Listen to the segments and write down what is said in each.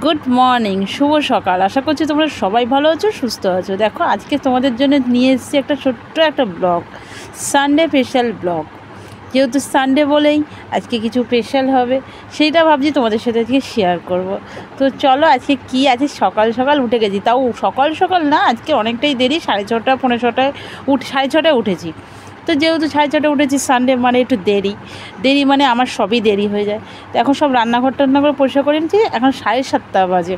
Good morning, শুভ সকাল। আশা করছি তোমরা সবাই ভালো আছো, সুস্থ আছো। দেখো আজকে তোমাদের জন্য নিয়ে এসেছি একটা ছোট্ট একটা ব্লগ, সানডে স্পেশাল ব্লগ। যেহেতু সানডে বলেই আজকে কিছু স্পেশাল হবে, সেইটা ভাবছি তোমাদের সাথে আজকে শেয়ার করব। তো চলো আজকে কি আছে, সকাল সকাল উঠে গেছি, তাও সকাল সকাল না, আজকে অনেকটাই দেরি, 6:30 পৌনে 6টায় 6:30টায় উঠেছি। তো যেহেতু 6:30টায় উঠেছি, সানডে মানে একটু দেরি মানে আমার সবই দেরি হয়ে যায়। তো এখন সব রান্নাঘর টান্নাঘর পরিষ্কার করে নিচ্ছি, এখন 7:30 বাজে।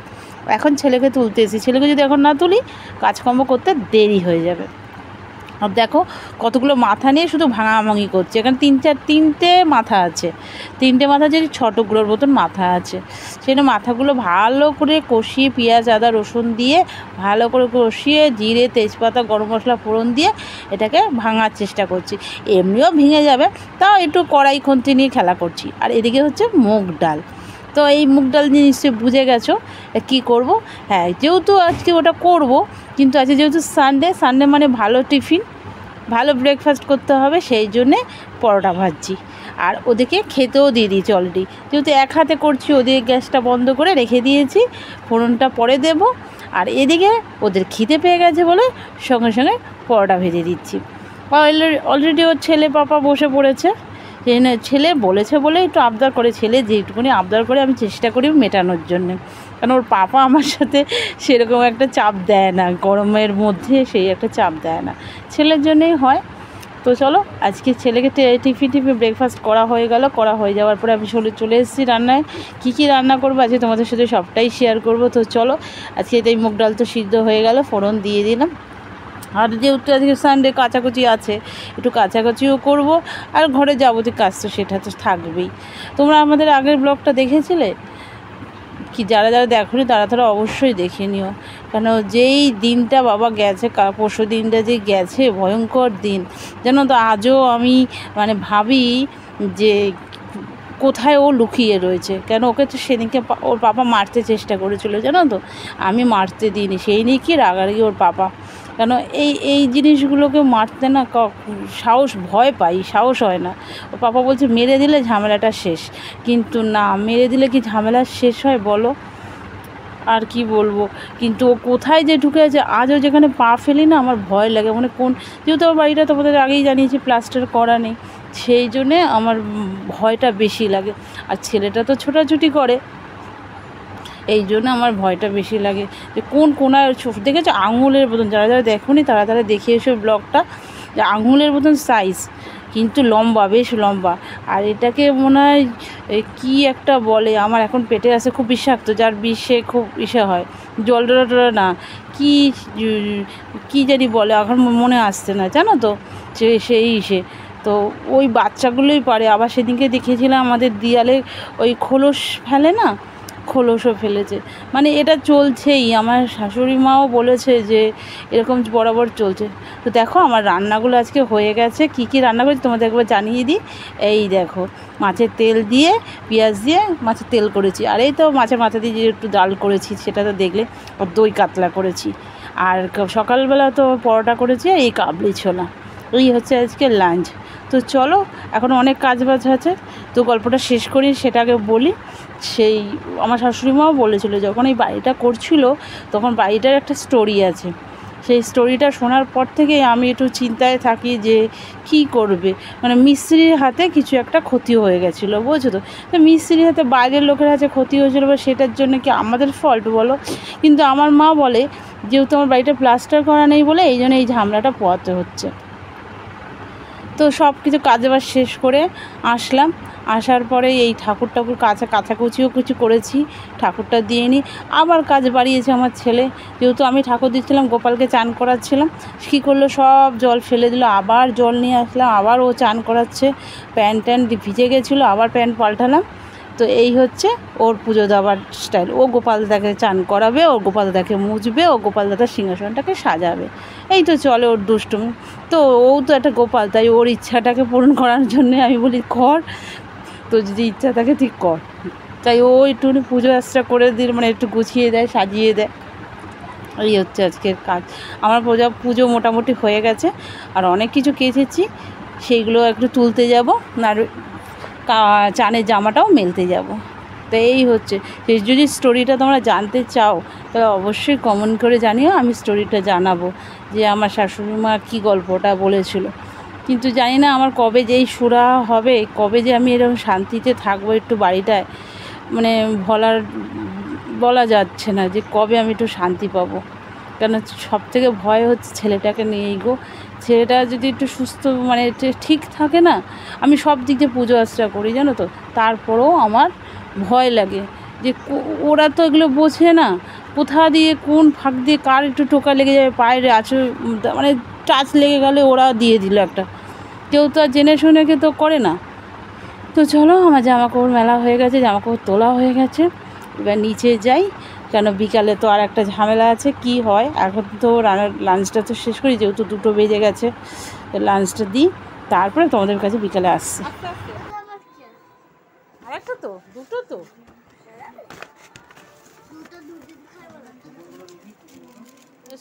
এখন ছেলেকে তুলতে এসেছি, ছেলেকে যদি এখন না তুলি কাজকর্ম করতে দেরি হয়ে যাবে। আর দেখো কতগুলো মাথা নিয়ে শুধু ভাঙাভাঙি করছে। এখানে তিনটে মাথা আছে, তিনটে মাথা যে ছোটোগুলোর মতন মাথা আছে, সেটা মাথাগুলো ভালো করে কষিয়ে পেঁয়াজ আদা রসুন দিয়ে ভালো করে কষিয়ে জিরে তেজপাতা গরম মশলা ফোড়ন দিয়ে এটাকে ভাঙার চেষ্টা করছি। এমনিও ভেঙে যাবে, তাও একটু কড়াই খুন্তি নিয়ে খেলা করছি। আর এদিকে হচ্ছে মুগ ডাল। তো এই মুগ ডাল নিয়ে নিশ্চয়ই বুঝে গেছো কী করব। হ্যাঁ, যেহেতু আজকে ওটা করব, কিন্তু আজকে যেহেতু সানডে মানে ভালো টিফিন, ভালো ব্রেকফাস্ট করতে হবে, সেই জন্যে পরোটা ভাজছি। আর ওদেরকে খেতেও দিয়ে দিয়েছি অলরেডি, যেহেতু এক হাতে করছি ওদিকে গ্যাসটা বন্ধ করে রেখে দিয়েছি, ফোড়নটা পরে দেব। আর এদিকে ওদের খিদে পেয়ে গেছে বলে সঙ্গে সঙ্গে পরোটা ভেজে দিচ্ছি। অলরেডি ওর ছেলে পাপা বসে পড়েছে। ছেলে বলেছে বলে একটু আবদার করে, ছেলে যেটুকুনি আবদার করে আমি চেষ্টা করি মেটানোর জন্যে, কারণ ওর পাপা আমার সাথে সেরকম একটা চাপ দেয় না, গরমের মধ্যে সেই একটা চাপ দেয় না, ছেলের জন্যেই হয়। তো চলো আজকে ছেলেকে টিফিন ব্রেকফাস্ট করা হয়ে গেল, করা হয়ে যাওয়ার পরে আমি চলে এসেছি রান্নায়। কী রান্না করবো আজকে তোমাদের সাথে সবটাই শেয়ার করব। তো চলো আজকে এই মুগ ডাল তো সিদ্ধ হয়ে গেল, ফোড়ন দিয়ে দিলাম। আর যেহেতু আজকে সানডে কাচাকুচি আছে, একটু কাচাকুচিও করব। আর ঘরে যাবতীয় কাজ তো সেটা তো থাকবেই। তোমরা আমাদের আগের ব্লগটা দেখেছিলে কি? যারা দেখোনি তারা অবশ্যই দেখে নিও, কেন যেই দিনটা বাবা গেছে, পরশু দিনটা যে গেছে, ভয়ঙ্কর দিন। জানো তো আজও আমি মানে ভাবি যে কোথায় ও লুকিয়ে রয়েছে। কেন ওকে তো সেদিনকে ওর পাপা মারতে চেষ্টা করেছিল, জানো তো, আমি মারতে দিইনি, সেই নিয়ে কি রাগারাগি ওর পাপা। কেন এই জিনিসগুলোকে মারতে না ভয় পাই, সাহস হয় না। ওর পাপা বলছে মেরে দিলে ঝামেলাটা শেষ, কিন্তু না, মেরে দিলে কি ঝামেলা শেষ হয় বলো? আর কি বলবো, কিন্তু ও কোথায় যে ঢুকে আছে, আজও যেখানে পা ফেলি না আমার ভয় লাগে। মানে যেহেতু আমার বাড়িটা তোমাদের আগেই জানিয়েছি প্লাস্টার করা নেই, সেই জন্যে আমার ভয়টা বেশি লাগে। আর ছেলেটা তো ছোটাছুটি করে, এই জন্য আমার ভয়টা বেশি লাগে যে কোন কোনায় দেখেছো আঙুলের মতন। যারা দেখোনি তারা দেখে এসো ব্লগটা, যে আঙুলের মতন সাইজ, কিন্তু লম্বা, বেশ লম্বা। আর এটাকে মনে হয় কী একটা বলে, আমার এখন পেটে আসে, খুব বিষাক্ত, যার বিষে খুব হয়, জল টলা না, কী জানি বলে, এখন মনে আসছে না, জানো তো, সেই তো ওই বাচ্চাগুলোই পারে। আবার সেদিনকে দেখেছিলাম আমাদের দিয়ালে ওই খোলস ফেলে না, খোলসও ফেলেছে। মানে এটা চলছেই, আমার শাশুড়ি মাও বলেছে যে এরকম বরাবর চলছে। তো দেখো আমার রান্নাগুলো আজকে হয়ে গেছে। কি রান্না করেছি তোমাদের একবার জানিয়ে দিই। এই দেখো, মাছের তেল দিয়ে পেঁয়াজ দিয়ে মাছের তেল করেছি। আর এই তো মাছের মাথা দিয়ে যে একটু ডাল করেছি, সেটা তো দেখলে। আর দই কাতলা করেছি। আর সকালবেলা তো পরোটা করেছি, আর এই কাবলি ছোলা। এই হচ্ছে আজকে লাঞ্চ। তো চলো, এখন অনেক কাজ বাজ আছে, তো গল্পটা শেষ করি, সেটাকে বলি। সেই আমার শাশুড়িমাও বলেছিল যখন এই বাড়িটা করছিল, তখন বাড়িটার একটা স্টোরি আছে। সেই স্টোরিটা শোনার পর থেকে আমি একটু চিন্তায় থাকি যে কি করবে। মানে মিস্ত্রির হাতে কিছু একটা ক্ষতি হয়ে গেছিলো, বুঝছো তো। মিস্ত্রির হাতে বাইরের লোকের হাতে ক্ষতি হয়েছিলো, বা সেটার জন্য কি আমাদের ফল্ট বলো? কিন্তু আমার মা বলে যেহেতু আমার বাড়িটা প্লাস্টার করা নেই বলে এই জন্য এই ঝামেলাটা পোয়াতে হচ্ছে। তো সব কিছু কাজবাজ শেষ করে আসলাম। আসার পরে এই ঠাকুর কাচাকুচিও কিছু করেছি, ঠাকুরটা দিয়ে নিই। আবার কাজ বাড়িয়েছে আমার ছেলে, যেহেতু আমি ঠাকুর দিচ্ছিলাম, গোপালকে চান করাচ্ছিলাম, কী করলো, সব জল ফেলে দিল। আবার জল নিয়ে আসলাম, আবার ও চান করাচ্ছে। প্যান্ট ভিজে গেছিলো, আবার প্যান্ট পাল্টালাম। তো এই হচ্ছে ওর পুজো দেওয়ার স্টাইল। ও গোপাল দাদাকে চান করাবে, ও গোপাল দাদাকে মুছবে, ও গোপাল দাদার সিংহাসনটাকে সাজাবে, এই তো চলে ওর দুষ্টুমি। তো ও তো একটা গোপাল, তাই ওর ইচ্ছাটাকে পূরণ করার জন্যে আমি বলি কর, তো যদি ইচ্ছা থাকে ঠিক কর। তাই ও একটুখানি পুজো আশ্রা করে দিল, মানে একটু গুছিয়ে দেয়, সাজিয়ে দেয়। এই হচ্ছে আজকের কাজ। আমার পুজো মোটামুটি হয়ে গেছে। আর অনেক কিছু কেচেছি, সেইগুলো একটু তুলতে যাব, আর চানের জামাটাও মেলতে যাব। তো এই হচ্ছে, যদি স্টোরিটা তোমরা জানতে চাও তাহলে অবশ্যই কমেন্ট করে জানিও, আমি স্টোরিটা জানাবো যে আমার শাশুড়ি মা কী গল্পটা বলেছিল। কিন্তু জানি না আমার কবে যেই সুরা হবে, কবে যে আমি এরকম শান্তিতে থাকবো একটু বাড়িটায়, মানে বলা যাচ্ছে না যে কবে আমি একটু শান্তি পাবো। কেন সবথেকে ভয় হচ্ছে ছেলেটাকে নিয়েই গো। ছেলেটা যদি একটু সুস্থ মানে ঠিক থাকে না, আমি সব দিক দিয়ে পুজো আশ্রা করি জানো তো, তারপরেও আমার ভয় লাগে যে ওরা তো এগুলো বোঝে না, কোথা দিয়ে কোন ফাঁক দিয়ে কার একটু টোকা লেগে যাবে, পায়ের আছে মানে টাচ লেগে গেলে ওরা দিয়ে দিল একটা, কেউ তো আর জেনে শুনে কে তো করে না। তো চলো, আমার জামাকাপড় মেলা হয়ে গেছে, জামাকাপড় তোলা হয়ে গেছে, এবার নিচে যাই, কেন বিকালে তো আর একটা ঝামেলা আছে। কি হয় এখন তো লাঞ্চটা তো শেষ করি, যেহেতু 2টো বেজে গেছে, লাঞ্চটা দিই, তারপরে তোমাদের কাছে বিকালে আসছি। আরেকটা তো 2টো তো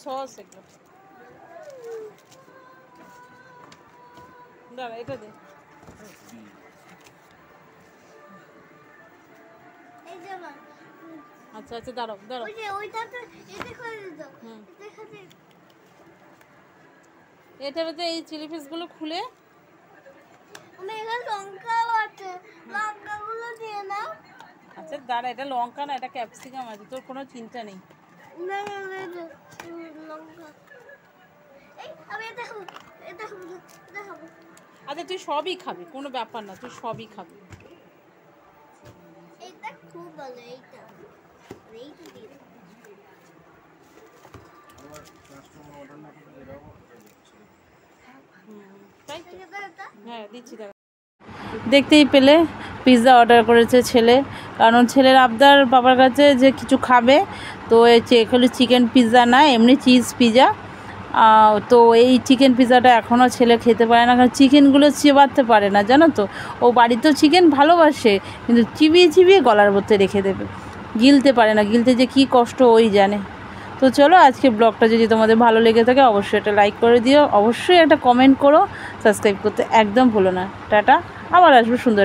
সস এগুলো দাঁড়া, এটা দে। আচ্ছা আচ্ছা, দাঁড়াও দাঁড়াও, এটাতে এই চিলি পিসগুলো খুলে আচ্ছা দাঁড়া, এটা লঙ্কা না, এটা ক্যাপসিকাম আছে, তোর কোনো চিন্তা নেই। আচ্ছা তুই সবই খাবি, কোনো ব্যাপার না, তুই সবই খাবি। হ্যাঁ দিচ্ছি, দেখতেই পেলে পিৎজা অর্ডার করেছে ছেলে, কারণ ছেলের আবদার বাবার কাছে যে কিছু খাবে, তো এগুলো চিকেন পিৎজা না, এমনি চিজ পিৎজা। তো এই চিকেন পিৎজাটা এখনও ছেলে খেতে পারে না, কারণ চিকেনগুলো চিবাতে পারে না জানো তো। ও বাড়িতেও চিকেন ভালোবাসে, কিন্তু চিবিয়ে চিবিয়ে গলার মধ্যে রেখে দেবে, গিলতে পারে না, গিলতে যে কী কষ্ট ওই জানে। তো চলো, আজকে ব্লগটা যদি তোমাদের ভালো লেগে থাকে অবশ্যই একটা লাইক করে দিও, অবশ্যই একটা কমেন্ট করো, সাবস্ক্রাইব করতে একদম ভুলো না। টাটা, আবার আসবো সুন্দর।